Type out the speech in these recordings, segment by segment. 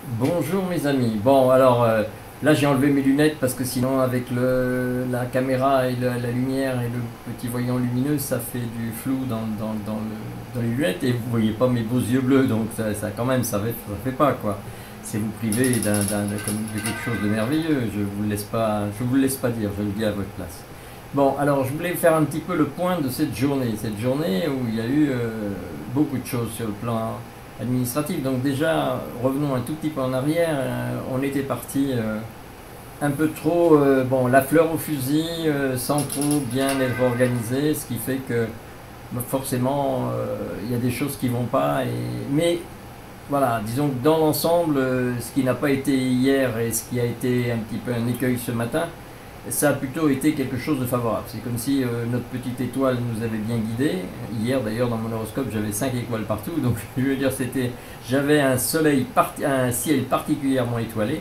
Bonjour mes amis. Bon, alors là j'ai enlevé mes lunettes parce que sinon avec la caméra et la lumière et le petit voyant lumineux ça fait du flou dans les lunettes et vous voyez pas mes beaux yeux bleus donc quand même ça fait pas quoi. C'est vous priver de quelque chose de merveilleux. Je vous le laisse pas dire, je le dis à votre place. Bon, alors je voulais faire un petit peu le point de cette journée où il y a eu beaucoup de choses sur le plan administratif. Donc déjà, revenons un tout petit peu en arrière. On était parti un peu trop, bon, la fleur au fusil, sans trop bien être organisé, ce qui fait que forcément, il y a des choses qui vont pas. Mais voilà, disons que dans l'ensemble, ce qui n'a pas été hier et ce qui a été un petit peu un écueil ce matin, ça a plutôt été quelque chose de favorable. C'est comme si notre petite étoile nous avait bien guidés. Hier d'ailleurs dans mon horoscope j'avais 5 étoiles partout, donc je veux dire j'avais un ciel particulièrement étoilé.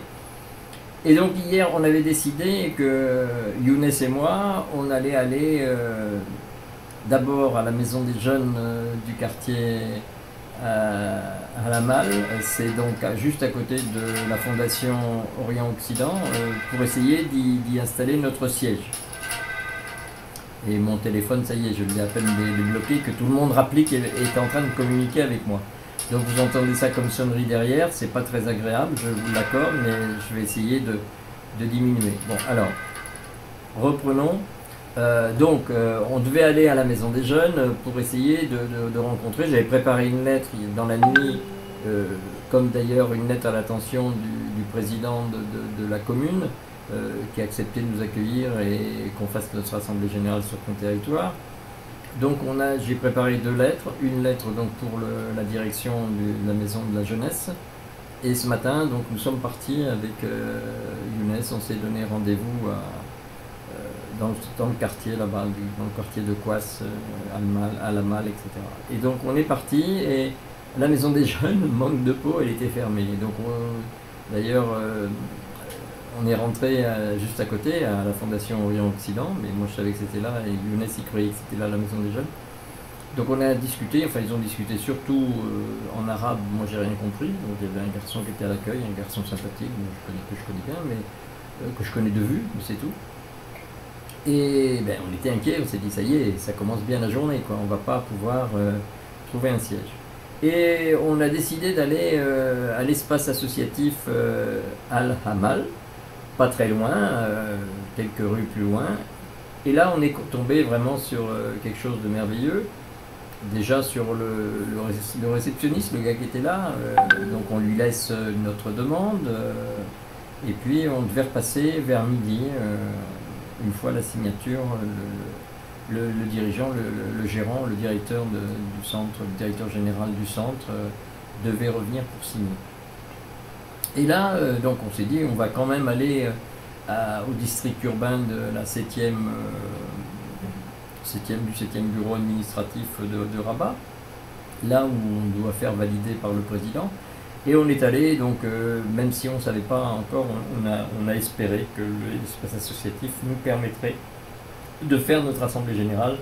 Et donc hier on avait décidé que Younes et moi on allait aller d'abord à la maison des jeunes du quartier à la Malle, c'est donc juste à côté de la fondation Orient-Occident, pour essayer d'y installer notre siège. Et mon téléphone, ça y est, je l'ai à peine débloqué, que tout le monde rappelait qu'il était en train de communiquer avec moi. Donc vous entendez ça comme sonnerie derrière, c'est pas très agréable, je vous l'accorde, mais je vais essayer de diminuer. Bon, alors, reprenons. On devait aller à la maison des jeunes pour essayer de rencontrer. J'avais préparé une lettre dans la nuit, comme d'ailleurs une lettre à l'attention du président de la commune, qui a accepté de nous accueillir et qu'on fasse notre assemblée générale sur son territoire. Donc j'ai préparé deux lettres, une lettre donc pour la direction de la maison de la jeunesse. Et ce matin, donc nous sommes partis avec Younes, on s'est donné rendez-vous dans le quartier là-bas, dans le quartier de Kouas, à la Malle, etc. Et donc on est parti et la maison des jeunes, manque de peau, elle était fermée. Donc d'ailleurs, on est rentré juste à côté, à la Fondation Orient-Occident, mais moi je savais que c'était là et Younes il croyait que c'était là la maison des jeunes. Donc on a discuté, enfin ils ont discuté surtout en arabe, moi j'ai rien compris. Donc il y avait un garçon qui était à l'accueil, un garçon sympathique, que je connais bien, mais que je connais de vue, mais c'est tout. Et ben, on était inquiets, on s'est dit ça y est, ça commence bien la journée, quoi. On va pas pouvoir trouver un siège. Et on a décidé d'aller à l'espace associatif Al-Hamal, pas très loin, quelques rues plus loin. Et là, on est tombé vraiment sur quelque chose de merveilleux. Déjà sur le réceptionniste, le gars qui était là, donc on lui laisse notre demande, et puis on devait repasser vers midi, une fois la signature, le dirigeant, le gérant, le directeur du centre, le directeur général du centre devait revenir pour signer. Et là, donc on s'est dit, on va quand même aller au district urbain de la 7e, du 7e bureau administratif de Rabat, là où on doit faire valider par le président. Et on est allé, donc même si on ne savait pas encore, on a espéré que l'espace associatif nous permettrait de faire notre assemblée générale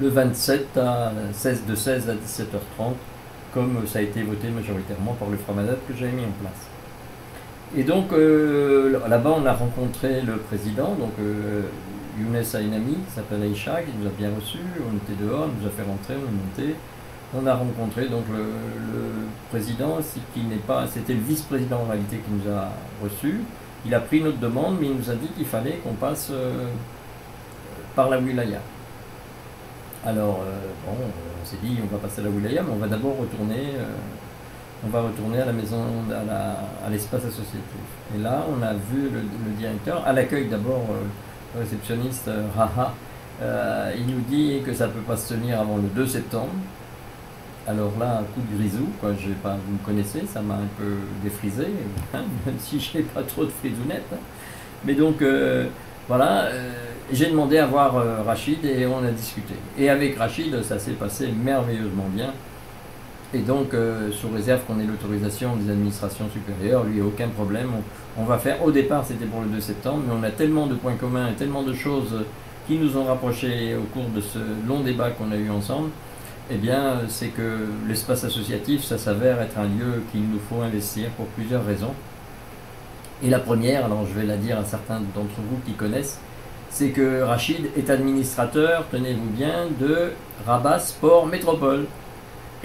le 27 de 16 à 17h30, comme ça a été voté majoritairement par le Framadat que j'avais mis en place. Et donc là-bas on a rencontré le président, donc Younes a une amie qui s'appelle Aïcha, qui nous a bien reçus, on était dehors, il nous a fait rentrer, on est monté. On a rencontré donc le président, c'était le vice-président en réalité qui nous a reçus. Il a pris notre demande, mais il nous a dit qu'il fallait qu'on passe par la wilaya. Alors, bon, on s'est dit on va passer à la wilaya, mais on va d'abord retourner à la maison, à l'espace associatif. Et là, on a vu le directeur, à l'accueil d'abord, le réceptionniste Raha, il nous dit que ça ne peut pas se tenir avant le 2 septembre. Alors là, un coup de grisou, quoi, vous me connaissez, ça m'a un peu défrisé, hein, même si je n'ai pas trop de frisounettes. Hein. Mais donc, voilà, j'ai demandé à voir Rachid et on a discuté. Et avec Rachid, ça s'est passé merveilleusement bien. Et donc, sous réserve qu'on ait l'autorisation des administrations supérieures, lui, aucun problème. On va faire, au départ, c'était pour le 2 septembre, mais on a tellement de points communs et tellement de choses qui nous ont rapprochés au cours de ce long débat qu'on a eu ensemble, eh bien, c'est que l'espace associatif, ça s'avère être un lieu qu'il nous faut investir pour plusieurs raisons. Et la première, alors je vais la dire à certains d'entre vous qui connaissent, c'est que Rachid est administrateur, tenez-vous bien, de Rabat Sport Métropole.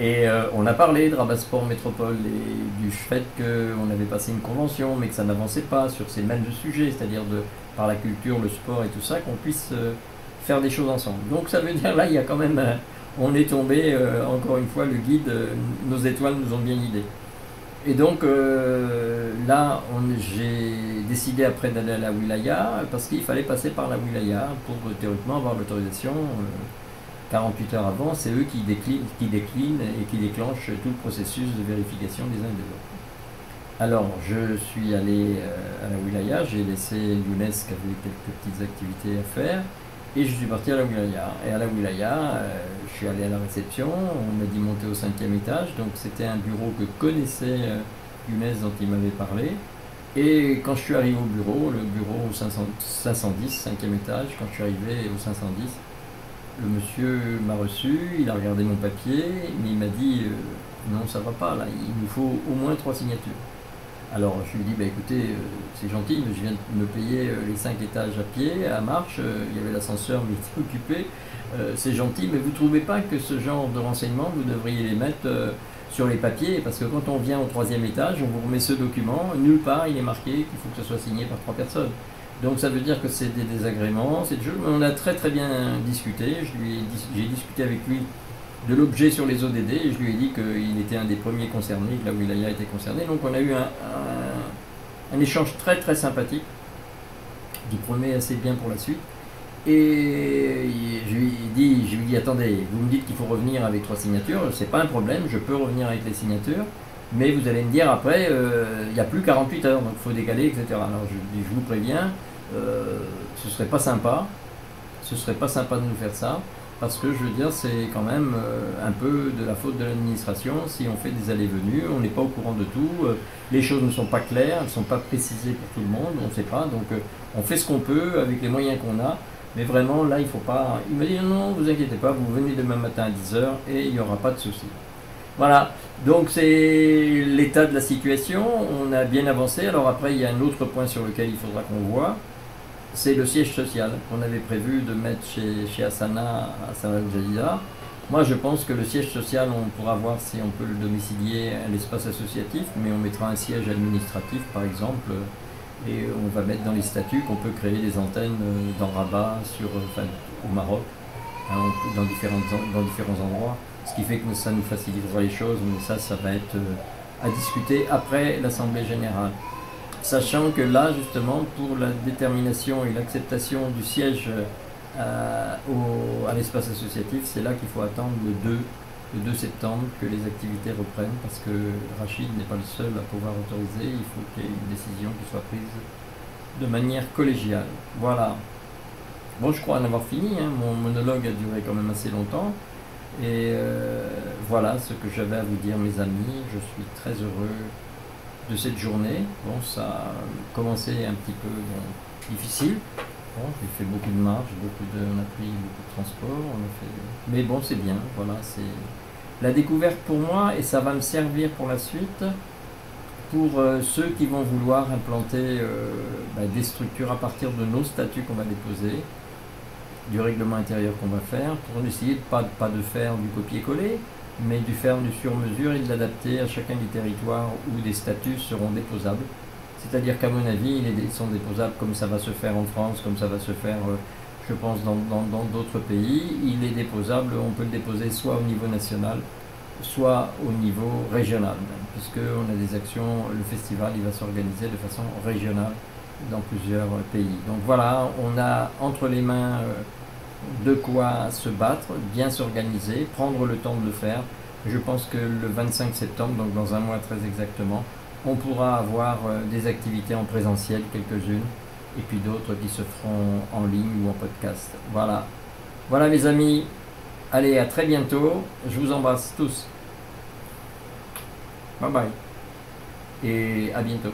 Et on a parlé de Rabat Sport Métropole et du fait qu'on avait passé une convention, mais que ça n'avançait pas sur ces mêmes sujets, c'est-à-dire par la culture, le sport et tout ça, qu'on puisse faire des choses ensemble. Donc ça veut dire là, il y a quand même, on est tombé, encore une fois, le guide, nos étoiles nous ont bien guidés. Et donc là, j'ai décidé après d'aller à la wilaya parce qu'il fallait passer par la wilaya pour théoriquement avoir l'autorisation. 48 heures avant, c'est eux qui déclinent et qui déclenchent tout le processus de vérification des uns et des autres. Alors, je suis allé à la wilaya, j'ai laissé Younes qui avait quelques petites activités à faire, et je suis parti à la wilaya. Et à la wilaya, je suis allé à la réception, on m'a dit monter au 5e étage, donc c'était un bureau que connaissait Younes dont il m'avait parlé. Et quand je suis arrivé au bureau, le bureau 510, 5e étage, quand je suis arrivé au 510, le monsieur m'a reçu, il a regardé mon papier, mais il m'a dit non, ça va pas, là, il nous faut au moins 3 signatures. Alors je lui ai dit, bah, écoutez, c'est gentil, mais je viens de me payer les 5 étages à pied, à marche, il y avait l'ascenseur, mais il était occupé, c'est gentil, mais vous ne trouvez pas que ce genre de renseignements, vous devriez les mettre sur les papiers, parce que quand on vient au 3e étage, on vous remet ce document, nulle part il est marqué qu'il faut que ce soit signé par 3 personnes. Donc ça veut dire que c'est des désagréments, c'est des jeux. On a très très bien discuté, j'ai discuté avec lui de l'objet sur les ODD et je lui ai dit qu'il était un des premiers concernés, que la wilaya était concernée. Donc on a eu un échange très très sympathique qui promet assez bien pour la suite. Et je lui ai dit attendez, vous me dites qu'il faut revenir avec 3 signatures, c'est pas un problème, je peux revenir avec les signatures. Mais vous allez me dire après, il n'y a plus 48 heures, donc il faut décaler, etc. Alors je vous préviens, ce serait pas sympa de nous faire ça, parce que je veux dire, c'est quand même un peu de la faute de l'administration si on fait des allées-venues, on n'est pas au courant de tout, les choses ne sont pas claires, elles ne sont pas précisées pour tout le monde, on ne sait pas, donc on fait ce qu'on peut avec les moyens qu'on a, mais vraiment là il faut pas. Il m'a dit non, vous inquiétez pas, vous venez demain matin à 10 h et il n'y aura pas de souci. Voilà, donc c'est l'état de la situation, on a bien avancé. Alors après, il y a un autre point sur lequel il faudra qu'on voit, c'est le siège social qu'on avait prévu de mettre chez Hassana, Hassana Jadida. Moi, je pense que le siège social, on pourra voir si on peut le domicilier à l'espace associatif, mais on mettra un siège administratif, par exemple, et on va mettre dans les statuts qu'on peut créer des antennes dans Rabat, au Maroc, hein, dans différents endroits. Ce qui fait que ça nous facilitera les choses, mais ça va être à discuter après l'Assemblée Générale. Sachant que là, justement, pour la détermination et l'acceptation du siège à l'espace associatif, c'est là qu'il faut attendre le 2 septembre que les activités reprennent, parce que Rachid n'est pas le seul à pouvoir autoriser, il faut qu'il y ait une décision qui soit prise de manière collégiale. Voilà. Bon, je crois en avoir fini, hein. Mon monologue a duré quand même assez longtemps. Et voilà ce que j'avais à vous dire, mes amis. Je suis très heureux de cette journée. Bon, ça a commencé un petit peu difficile. Bon, j'ai fait beaucoup de marches, on a pris beaucoup de transport, mais bon, c'est bien. Voilà, c'est la découverte pour moi et ça va me servir pour la suite. Pour ceux qui vont vouloir implanter des structures à partir de nos statuts qu'on va déposer, du règlement intérieur qu'on va faire, pour essayer pas de faire du copier-coller, mais de faire du sur-mesure et de l'adapter à chacun des territoires où des statuts seront déposables. C'est-à-dire qu'à mon avis, ils sont déposables comme ça va se faire en France, comme ça va se faire, je pense, dans d'autres pays. Il est déposable, on peut le déposer soit au niveau national, soit au niveau régional, puisqu'on a des actions, le festival il va s'organiser de façon régionale dans plusieurs pays. Donc voilà, on a entre les mains de quoi se battre, bien s'organiser, prendre le temps de le faire. Je pense que le 25 septembre, donc dans un mois très exactement, on pourra avoir des activités en présentiel, quelques-unes, et puis d'autres qui se feront en ligne ou en podcast. Voilà. Voilà mes amis, allez, à très bientôt, je vous embrasse tous. Bye bye, et à bientôt.